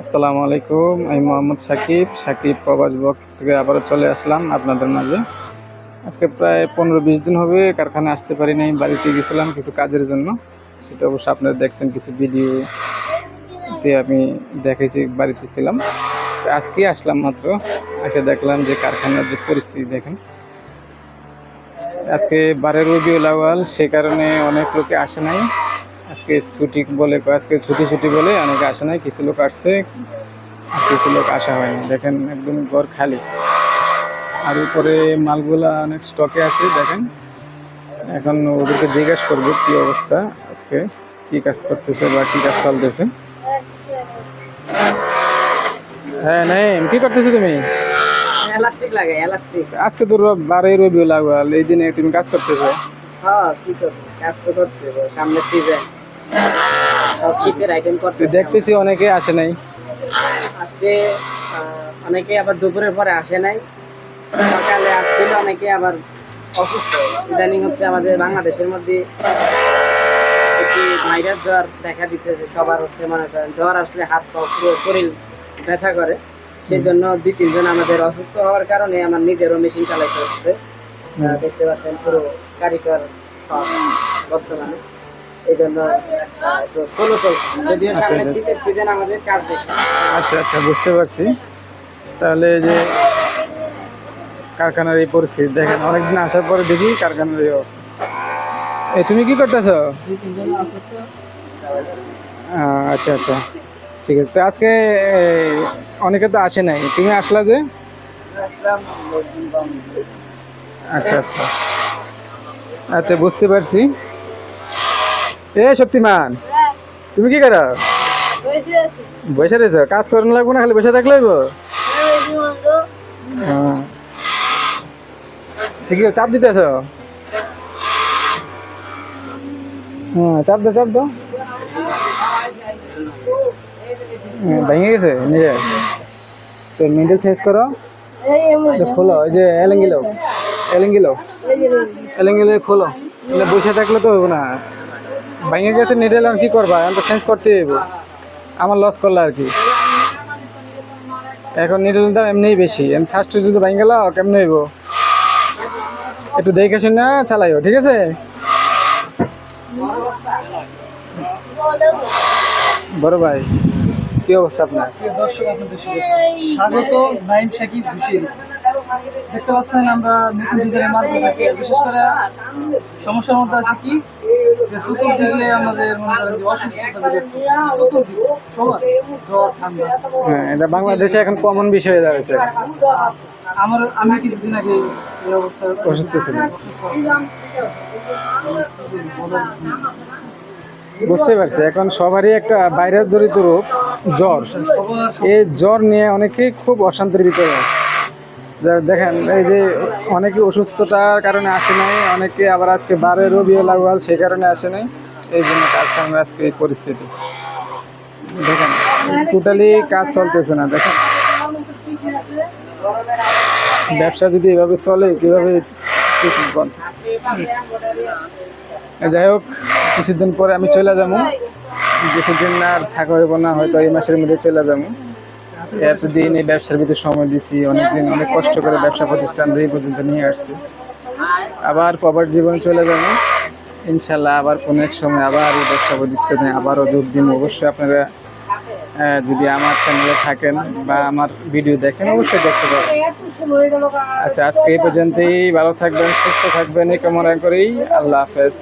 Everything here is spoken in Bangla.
আসসালামু আলাইকুম। আমি মোহাম্মদ সাকিব। সাকিব প্রবাস ব্লগ থেকে আবারও চলে আসলাম আপনাদের মাঝে। আজকে প্রায় 15-20 দিন হবে কারখানায় আসতে পারি নাই। বাড়িতে গেছিলাম কিছু কাজের জন্য। সেটা অবশ্য আপনারা দেখছেন কিছু ভিডিওতে আমি দেখাইছি, বাড়িতে ছিলাম। তো আজকে আসলাম মাত্র, এসে দেখলাম যে কারখানার যে পরিস্থিতি দেখেন। আজকে 12 রবিউল আউয়াল, সে কারণে অনেক লোকে আসে নাই। আজকে ছুটি বলে অনেকে আসে নাই। কিছু লোক আসছে, কিছু লোক আসা হয়নি। দেখেন একদম ঘর খালি, আর উপরে মালগুলা অনেক স্টকে আছে দেখেন। এখন ওদেরকে জিজ্ঞেস করবো কি অবস্থা, আজকে কি কাজ করতেছে বা কি কাজ চলতেছে। হ্যাঁ, নেই কি করতেছো তুমি? এলাস্টিক লাগে এলাস্টিক। আজকে তো 12 রবিউল আউয়াল, এই দিনে তুমি কাজ করতেছো? হ্যাঁ, কি করবো, কাজ তো করতে হবে, সামনে সিজন, সব শীতের আইটেম করতে হবে। দেখতেছি অনেকে আসে নাই আজকে। অনেকে আবার দুপুরের পরে আসে নাই, সকালে আসছিল, অনেকে আবার অসুস্থ। ইদানিং হচ্ছে আমাদের বাংলাদেশের মধ্যে একটি ভাইরাস জ্বর দেখা দিচ্ছে, যে সবার হচ্ছে মনে করেন জ্বর আসলে হাত পা পুরো শরীর ব্যথা করে। সেই জন্য 2-3 জন আমাদের অসুস্থ হওয়ার কারণে আমার নিজেরও মেশিন চালাইতে হচ্ছে। দেখতে পাচ্ছেন পুরো কারিগর সব বর্তমানে। এই জন্য স্লো চলছে, যদিও সামনে শীতের সিজন, আমাদের কাজ দেখছে। আচ্ছা আচ্ছা, বুঝতে পারছি। তাহলে এই যে কারখানার এই পরিস্থিতি দেখেন, অনেকদিন আসার পরে দেখি কারখানার এই অবস্থা। তুমি কি করতেছো? 2-3 জন অসুস্থ। আচ্ছা আচ্ছা, ঠিক আছে। তো আজকে অনেকে তো আসে নাই, তুমি আসলা যে? আচ্ছা আচ্ছা আচ্ছা, বুঝতে পারছি। শক্তিমান, তুমি কি করো? বসে রয়েছো? কাজ করানো লাগবো না, খালি বসে থাকলে হইব? ঠিক আছে, চাপ দিতেছ? হ্যাঁ, চাপ দাও চাপ দাও। ভেঙে গেছে নিজে, তো মিডল চেঞ্জ করো, খোলো। ওই যে এলেঙ্গিলো এলেঙ্গিলো এলেঙ্গিলো খোলো। মানে বসে থাকলে তো হইব না, ভেঙে গেছে নিডেল। আর কি করবা, এখন তো চেঞ্জ করতে হইব। আমার লস করলো আর কি। এখন নিডেলের দাম এমনিই বেশি, ফার্স্ট যদি ভেঙে গেল কেমন হইব? একটু দেখে শুনে চালাইও, ঠিক আছে? বড় ভাই, কি অবস্থা আপনার? দর্শক, আপনাদের শুভেচ্ছা, স্বাগত। নাইম সাকিব হুশিয়ারি। দেখতে পাচ্ছেন আমরা নতুন ডিজাইনের মাল পেয়েছি। বিশেষ করে সমস্যার মধ্যে আছে কি, যে চতুর্দিকে আমাদের মনে করেন যে অসুস্থতা বেড়েছে, চতুর্দিকে সবার জ্বর ঠান্ডা। হ্যাঁ, এটা বাংলাদেশে এখন কমন বিষয় হয়ে দাঁড়িয়েছে। আমি কিছুদিন আগে এই অবস্থা অসুস্থ ছিলেন, বুঝতে পারছি। এখন সবারই একটা ভাইরাস জড়িত রোগ জ্বর। এই জ্বর নিয়ে অনেকেই খুব অশান্তির ভিতরে আছে। দেখেন এই যে অনেকে অসুস্থতার কারণে আসে নাই, অনেকে আবার আজকে 12 রবিউল আউয়াল সেই কারণে আসে নাই। এই জন্য কারখানার আজকে এই পরিস্থিতি দেখেন, টোটালি কাজ চলতেছে না। দেখেন ব্যবসা যদি এভাবে চলে কিভাবে? যাই হোক, কিছুদিন পরে আমি চলে যাবো। বেশিদিন আর থাকা হইব না, হয়তো এই মাসের মধ্যে চলে যাবো। এতদিন এই ব্যবসার ভিতরে সময় দিছি, অনেকদিন অনেক কষ্ট করে ব্যবসা প্রতিষ্ঠান এই পর্যন্ত নিয়ে আসছি। আবার প্রবাস জীবনে চলে যাবো ইনশাল্লাহ। আবার কোনো এক সময় আবার এই ব্যবসা প্রতিষ্ঠানে আবারও যোগ দিন। অবশ্যই আপনারা যদি আমার চ্যানেলে থাকেন বা আমার ভিডিও দেখেন, অবশ্যই দেখতে পাবেন। আচ্ছা, আজকে এই পর্যন্তই। ভালো থাকবেন, সুস্থ থাকবেন, এই কামনা করেই আল্লাহ হাফেজ।